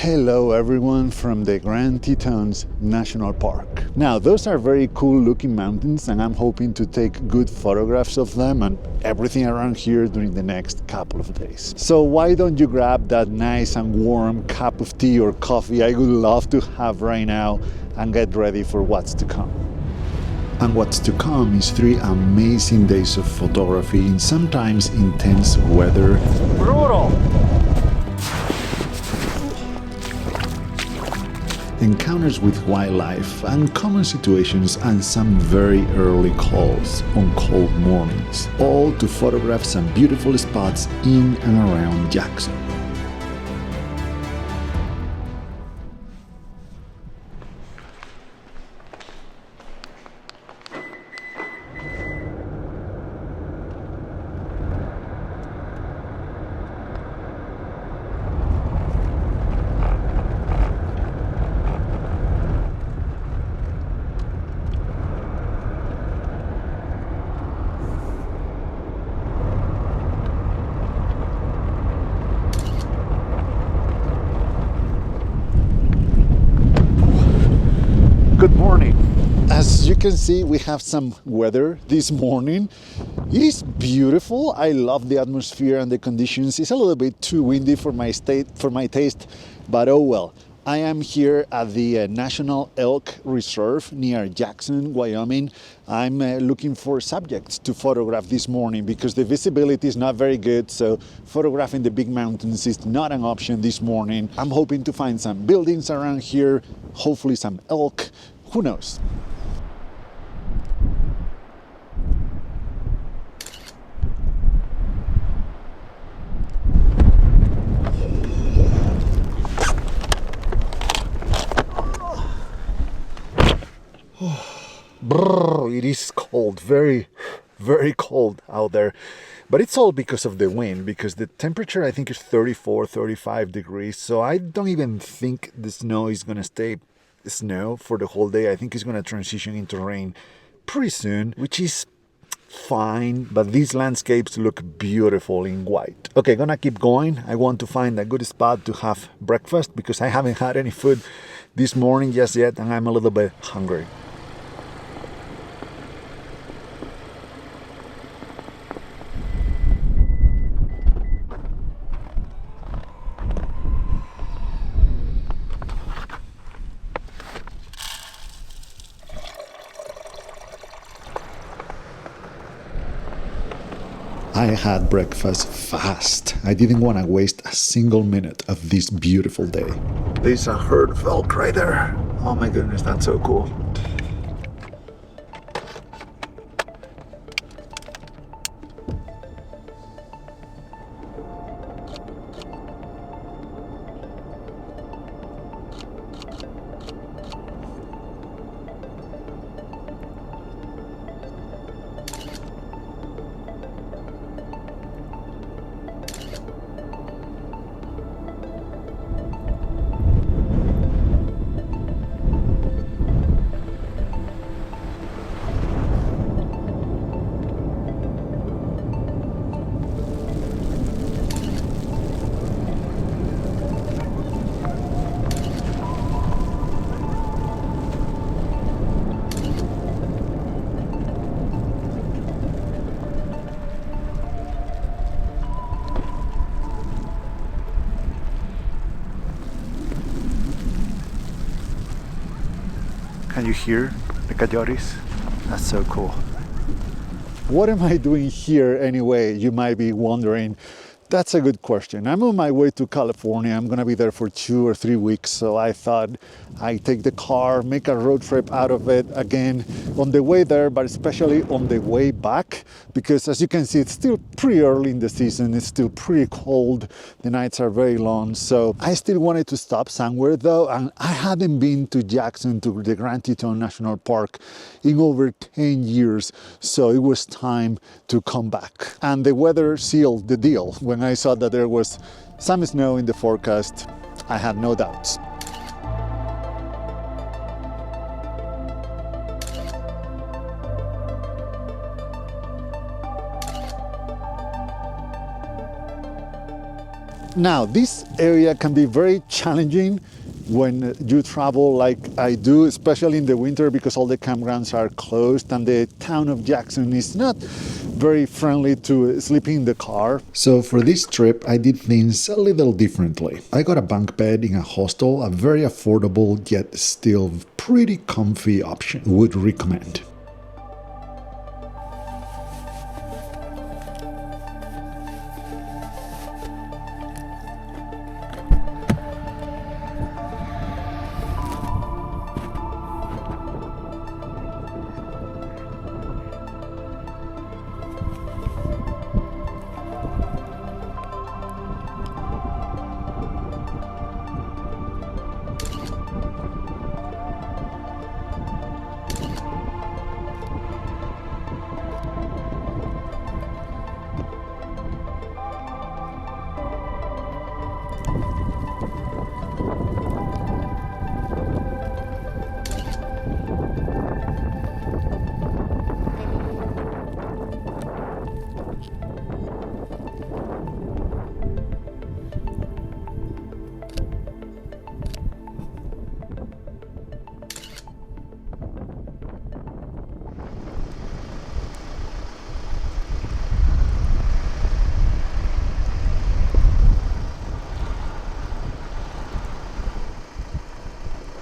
Hello everyone from the Grand Tetons National Park. Now those are very cool looking mountains and I'm hoping to take good photographs of them and everything around here during the next couple of days. So why don't you grab that nice and warm cup of tea or coffee I would love to have right now and get ready for what's to come. And what's to come is 3 amazing days of photography in sometimes intense weather. Brutal! Encounters with wildlife, uncommon situations, and some very early calls on cold mornings, all to photograph some beautiful spots in and around Jackson. Good morning. As you can see, we have some weather this morning. It is beautiful. I love the atmosphere and the conditions. It's a little bit too windy for my taste, but oh well. I am here at the National Elk Reserve near Jackson, Wyoming. I'm looking for subjects to photograph this morning because the visibility is not very good, so photographing the big mountains is not an option this morning. I'm hoping to find some buildings around here, hopefully some elk, who knows? Brrr, it is cold, very, very cold out there. But it's all because of the wind, because the temperature I think is 34, 35 degrees. So I don't even think the snow is going to stay snow for the whole day. I think it's going to transition into rain pretty soon, which is fine. But these landscapes look beautiful in white. Okay, gonna keep going. I want to find a good spot to have breakfast because I haven't had any food this morning just yet and I'm a little bit hungry. I had breakfast fast. I didn't want to waste a single minute of this beautiful day. There's a herd of elk right there. Oh my goodness, that's so cool. Can you hear the coyotes? That's so cool. What am I doing here anyway? You might be wondering. That's a good question. I'm on my way to California. I'm gonna be there for 2 or 3 weeks. So I thought I'd take the car, make a road trip out of it again on the way there, but especially on the way back, because as you can see, it's still pretty early in the season. It's still pretty cold. The nights are very long. So I still wanted to stop somewhere though. And I hadn't been to Jackson, to the Grand Teton National Park in over 10 years. So it was time to come back. And the weather sealed the deal. When I saw that there was some snow in the forecast, I had no doubts. Now, this area can be very challenging when you travel like I do, especially in the winter because all the campgrounds are closed and the town of Jackson is not very friendly to sleeping in the car. So for this trip, I did things a little differently. I got a bunk bed in a hostel, a very affordable yet still pretty comfy option. Would recommend.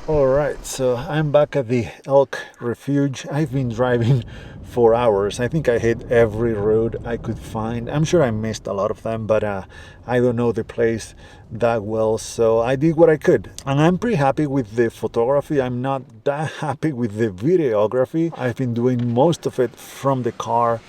Alright, so I'm back at the elk refuge. I've been driving for hours. I think I hit every road I could find. I'm sure I missed a lot of them, but I don't know the place that well, so I did what I could. And I'm pretty happy with the photography. I'm not that happy with the videography. I've been doing most of it from the car.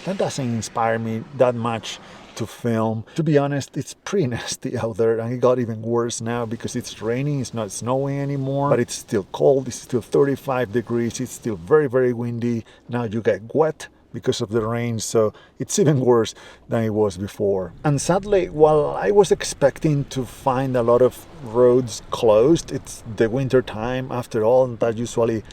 That doesn't inspire me that much to film. To be honest, it's pretty nasty out there, and it got even worse now because it's raining, it's not snowing anymore, but it's still cold, it's still 35 degrees, it's still very, very windy. Now you get wet because of the rain, so it's even worse than it was before. And sadly, while I was expecting to find a lot of roads closed, it's the winter time after all, and that usually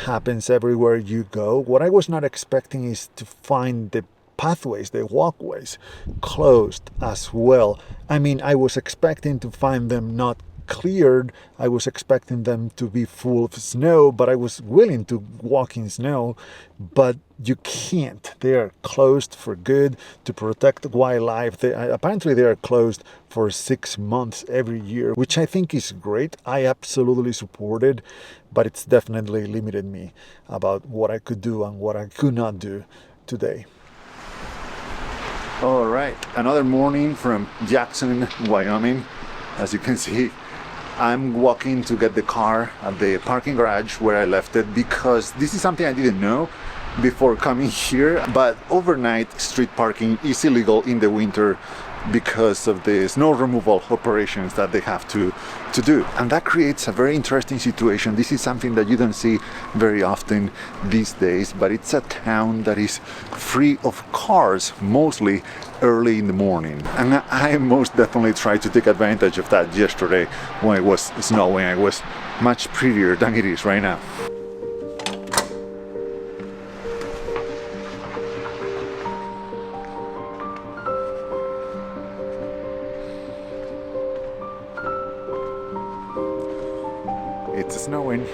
happens everywhere you go. What I was not expecting is to find the pathways, the walkways, closed as well. I mean, I was expecting to find them not cleared. I was expecting them to be full of snow, but I was willing to walk in snow, but you can't. They are closed for good to protect wildlife. Apparently they are closed for 6 months every year, which I think is great. I absolutely support it, but it's definitely limited me about what I could do and what I could not do today. All right, another morning from Jackson, Wyoming. As you can see, I'm walking to get the car at the parking garage where I left it, because this is something I didn't know before coming here, but overnight street parking is illegal in the winter because of the snow removal operations that they have to do. And that creates a very interesting situation. This is something that you don't see very often these days, but it's a town that is free of cars, mostly early in the morning. And I most definitely tried to take advantage of that yesterday when it was snowing. It was much prettier than it is right now. It's snowing.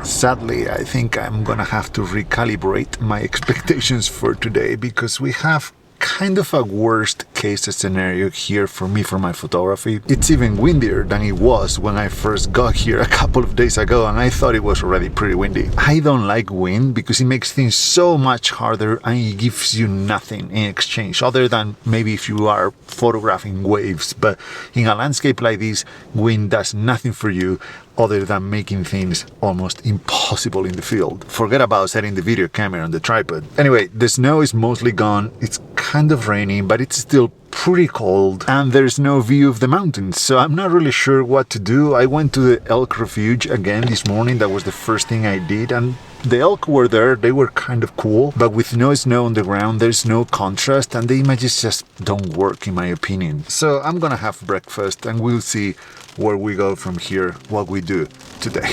Sadly, I think I'm gonna have to recalibrate my expectations for today, because we have kind of a worst case scenario here for me for my photography. It's even windier than it was when I first got here a couple of days ago, and I thought it was already pretty windy. I don't like wind because it makes things so much harder and it gives you nothing in exchange other than maybe if you are photographing waves. But in a landscape like this, wind does nothing for you other than making things almost impossible in the field. Forget about setting the video camera on the tripod. Anyway, the snow is mostly gone. It's kind of raining, but it's still pretty cold and there's no view of the mountains, so I'm not really sure what to do. I went to the elk refuge again this morning. That was the first thing I did, and the elk were there. They were kind of cool, but with no snow on the ground, there's no contrast and the images just don't work in my opinion. So I'm gonna have breakfast and we'll see where we go from here, what we do today.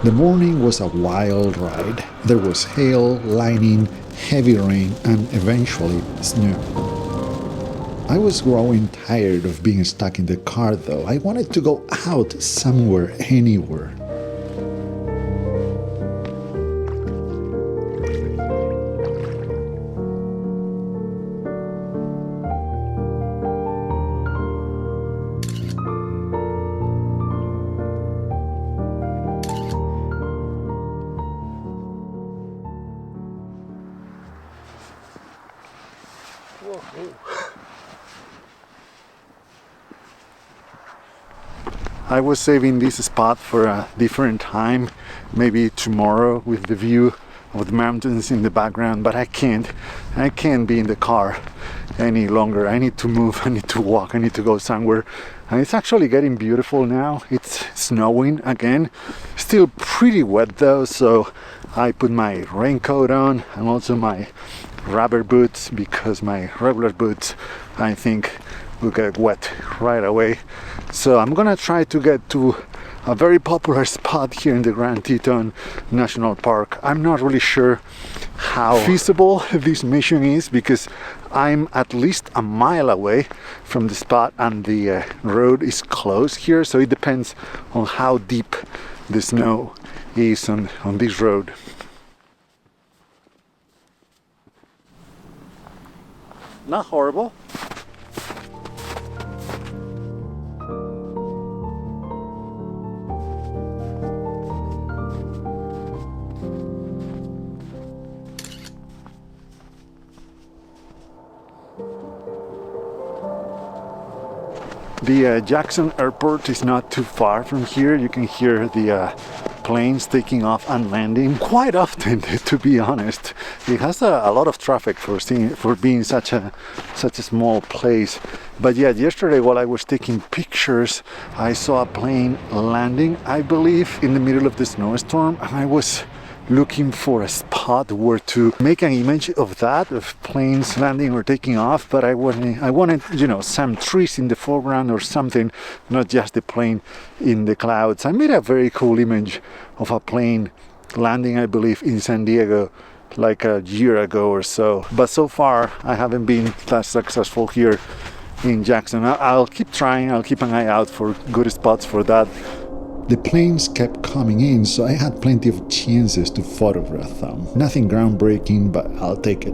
The morning was a wild ride. There was hail, lightning, heavy rain, and eventually snow. I was growing tired of being stuck in the car though. I wanted to go out somewhere, anywhere. I was saving this spot for a different time, maybe tomorrow with the view of the mountains in the background, but I can't be in the car any longer. I need to move, I need to walk, I need to go somewhere. And it's actually getting beautiful now. It's snowing again, still pretty wet though, so I put my raincoat on and also my rubber boots because my regular boots I think will get wet right away. So I'm gonna try to get to a very popular spot here in the Grand Teton National Park. I'm not really sure how feasible this mission is because I'm at least a mile away from the spot and the road is closed here, so it depends on how deep the snow is on this road. Not horrible. The Jackson Airport is not too far from here. You can hear the planes taking off and landing quite often, to be honest. It has a lot of traffic for being such a small place. But yeah, yesterday while I was taking pictures, I saw a plane landing, I believe, in the middle of the snowstorm, and I was looking for a spot where to make an image of that, of planes landing or taking off, but I wanted, you know, some trees in the foreground or something, not just the plane in the clouds. I made a very cool image of a plane landing, I believe, in San Diego like a year ago or so, but so far I haven't been that successful here in Jackson. I'll keep trying, I'll keep an eye out for good spots for that. The planes kept coming in, so I had plenty of chances to photograph them. Nothing groundbreaking, but I'll take it.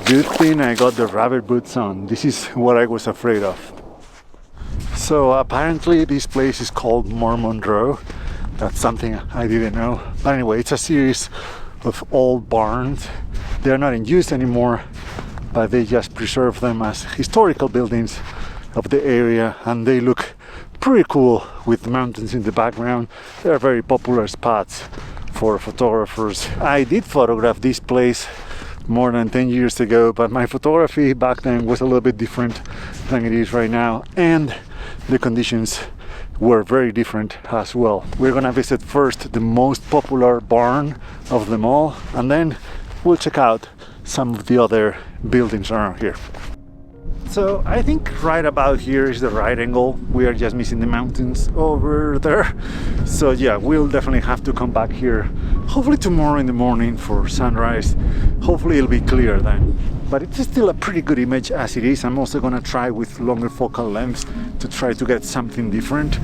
Good thing I got the rubber boots on. This is what I was afraid of. So apparently this place is called Mormon Row. That's something I didn't know. But anyway, it's a series of old barns. They're not in use anymore, but they just preserve them as historical buildings of the area, and they look pretty cool with mountains in the background. They're very popular spots for photographers. I did photograph this place more than 10 years ago, but my photography back then was a little bit different than it is right now, and the conditions were very different as well. We're gonna visit first the most popular barn of them all, and then we'll check out some of the other buildings around here. So I think right about here is the right angle. We are just missing the mountains over there. So yeah, we'll definitely have to come back here, hopefully tomorrow in the morning for sunrise. Hopefully it'll be clear then. But it's still a pretty good image as it is. I'm also gonna try with longer focal lengths to try to get something different.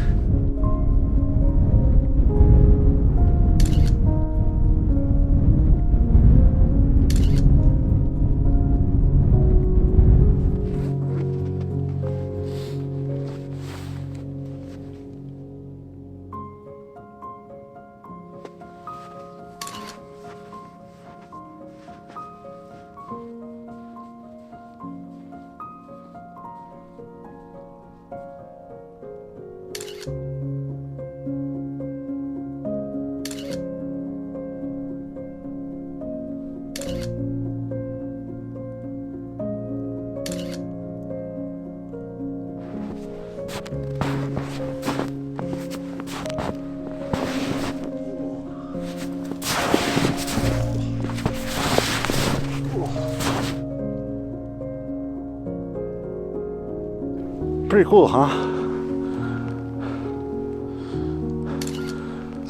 Pretty cool, huh?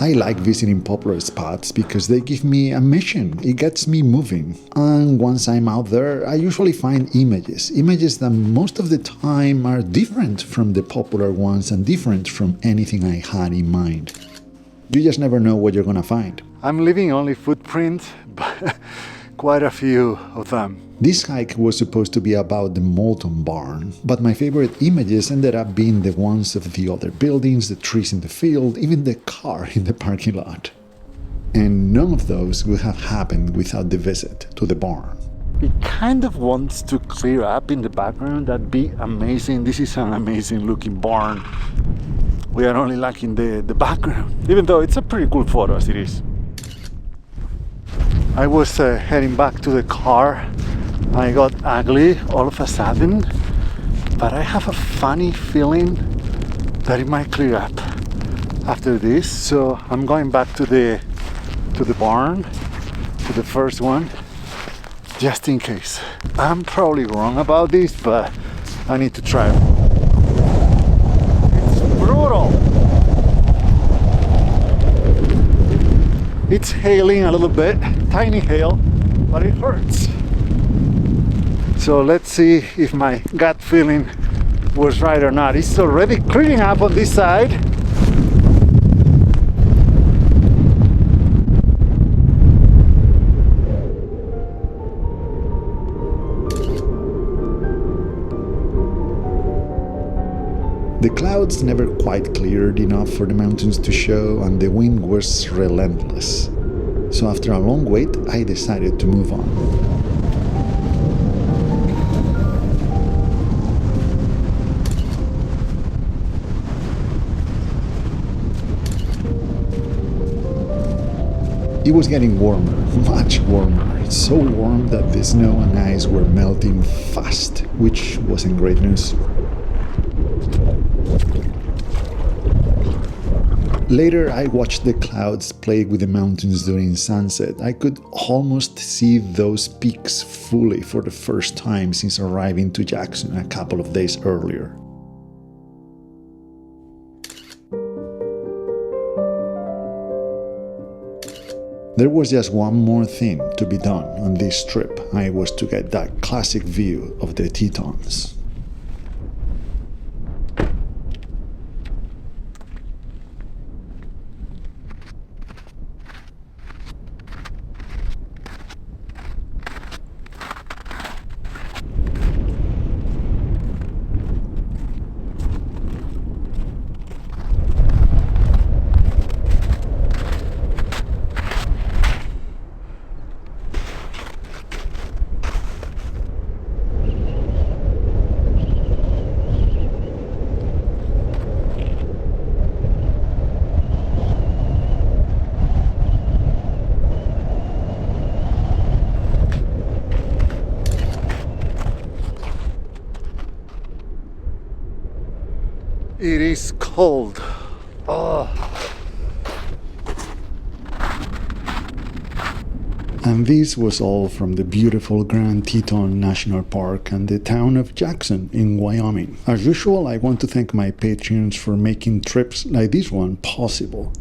I like visiting popular spots because they give me a mission. It gets me moving. And once I'm out there, I usually find images that most of the time are different from the popular ones and different from anything I had in mind. You just never know what you're gonna find. I'm leaving only footprints, but quite a few of them. This hike was supposed to be about the molten barn, but my favorite images ended up being the ones of the other buildings, the trees in the field, even the car in the parking lot. And none of those would have happened without the visit to the barn. It kind of wants to clear up in the background. That'd be amazing. This is an amazing looking barn. We are only lacking the background, even though it's a pretty cool photo as it is. I was heading back to the car. I got ugly all of a sudden, but I have a funny feeling that it might clear up after this. So I'm going back to the barn, to the first one, just in case. I'm probably wrong about this, but I need to try it. It's brutal. It's hailing a little bit, tiny hail, but it hurts. So let's see if my gut feeling was right or not. It's already clearing up on this side. The clouds never quite cleared enough for the mountains to show, and the wind was relentless. So after a long wait, I decided to move on. It was getting warmer, much warmer, so warm that the snow and ice were melting fast, which wasn't great news. Later, I watched the clouds play with the mountains during sunset. I could almost see those peaks fully for the first time since arriving to Jackson a couple of days earlier. There was just one more thing to be done on this trip. I was to get that classic view of the Tetons. It is cold. Oh. And this was all from the beautiful Grand Teton National Park and the town of Jackson in Wyoming. As usual, I want to thank my patrons for making trips like this one possible.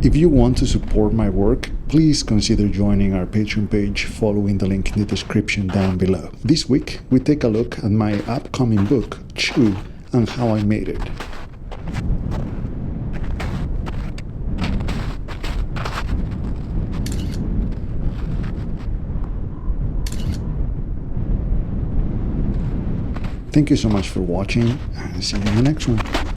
If you want to support my work, please consider joining our Patreon page following the link in the description down below. This week, we take a look at my upcoming book, Chew, and how I made it. Thank you so much for watching, and see you in the next one.